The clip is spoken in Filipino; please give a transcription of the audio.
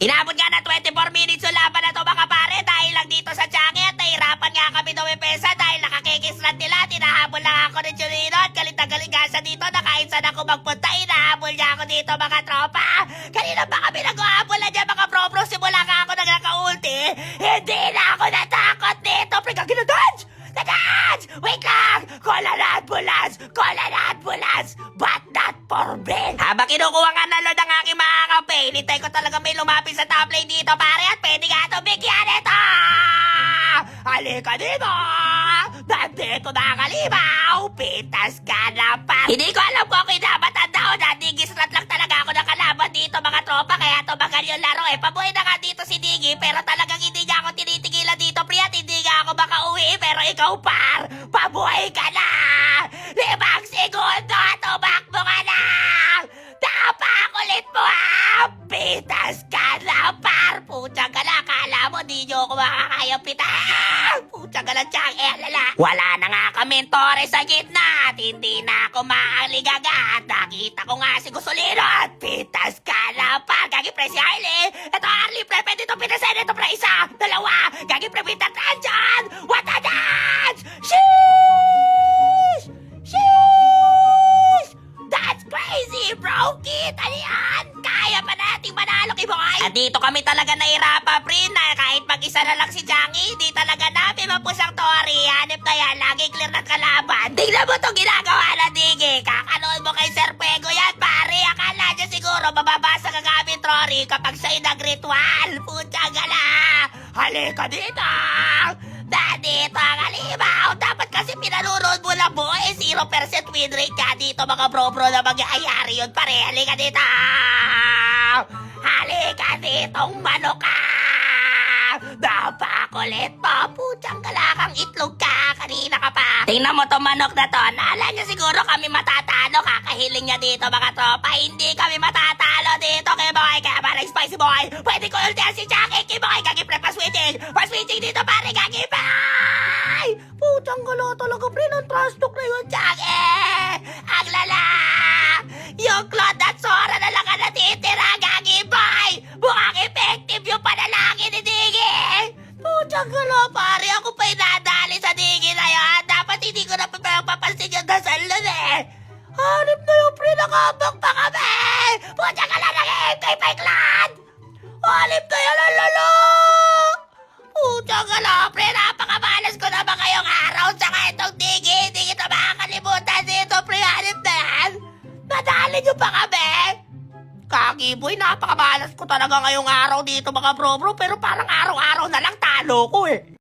Inabot nga na 24 minutes yung laban na to mga pare dahil lang dito sa jacket. Nahirapan nga kami dumipesa dahil nakakikis lang nila. Tinahabol lang ako ni Churino at galit na galit nga siya dito na kahit saan ako magpunta. Inahabol niya ako dito mga tropa. Kanina pa kami nag-uhabol na dyan mga bro. Simula nga ako nagkaka-ulti. Hindi na ako natakot dito. Pre, kaki na-dodge! Na-dodge! Wait lang! Call an ambulance! Call an ambulance! But not for me! Habang kinukuha nga na load ang aking mga kape, hinintay ko talaga may lumapit sa top lane dito pare at pwede nga ito bigyan ito! Halika dito! Nandito na kalimaw! Pitas ka na pa! Hindi ko alam kung kinamatanda o nadigisrat lang talaga ako ng kalaban dito mga tropa kaya tumagal yung laro eh. Pabuhay na nga dito si Diggy pero talagang hindi niya ako tinitigilan dito pre at hindi nga ako makauwi pero ikaw par! Pabuhay ka na! 5 segundo! Tumakbo ka na! Napakulit mo ha! Pitas ka na par! Putsang ka na! Kala mo di nyo ako makakayang pitas! Putsang ka na tiyang lala! Wala na nga kaming tore sa gitna at hindi na ako maaligaga at nakita ko nga si Gusolino at pitas ka na par! Gagi pre si Harley! Ito Harley pre! Pwede ito pinasin! Ito pre isa! Dalawa! Gagi pre pintatran dyan! What a dance! Sheesh! Sheesh! That's crazy, bro! Kita niyan! Kaya pa nating manalo kay boy! At dito kami talaga nahirapan, pre, na kahit mag-isa na lang si Changi, di talaga namin mapusang tori. Hanip na yan, lagi clear ng kalaban. Tingnan mo itong ginagawa na Diggy. Kakanood mo kay Sir Pego yan, pare. Akala niya siguro mababasa ka gamit Rory kapag siya'y nag-ritual. Putsang gala! Halika dito! Nandito ang halimaw! Dapat kasi pinanunod mo lang mo eh 0% win rate ka dito mga bro-bro na magyayari yun pare. Halika dito! Halika ditong manok ka! Napakulit mo! Putsang galakang itlog ka! Kanina ka pa! Tingnan mo to manok na to. Nala niya siguro kami matatalo. Kakahiling niya dito mga tropa. Hindi kami matatalo dito kay boy. Kaya parang spicy boy. Pwede ko ultihan si Jackie. Kay boy. Gagi pre pa-switching. Pa-switching dito pare. Gagi bye! Putsang gala talaga pre. Non-trust talk na yun Jackie. Ang lala! Yung Claude at Sora na lang ang natitira. Gagi boy! Mukhang effective yung panalangin ni Diggy. Putsang gala pare. Ako pa inadali sa Diggy na yan. Dapat hindi ko na papansin yung dasal nun eh. Hanip na yung pre, nakabang pa kami! Putsang gala ng kay Clan! Hanip na yan, alala! Putsang gala, pre, napakamalas ko naman ngayong araw saka itong Diggy. Hindi kita makakalimutan dito, pre, hanip na yan! Nadali nyo pa kami! Kagiboy, napakamalas ko talaga ngayong araw dito mga bro-bro pero parang araw-araw na lang talo ko eh.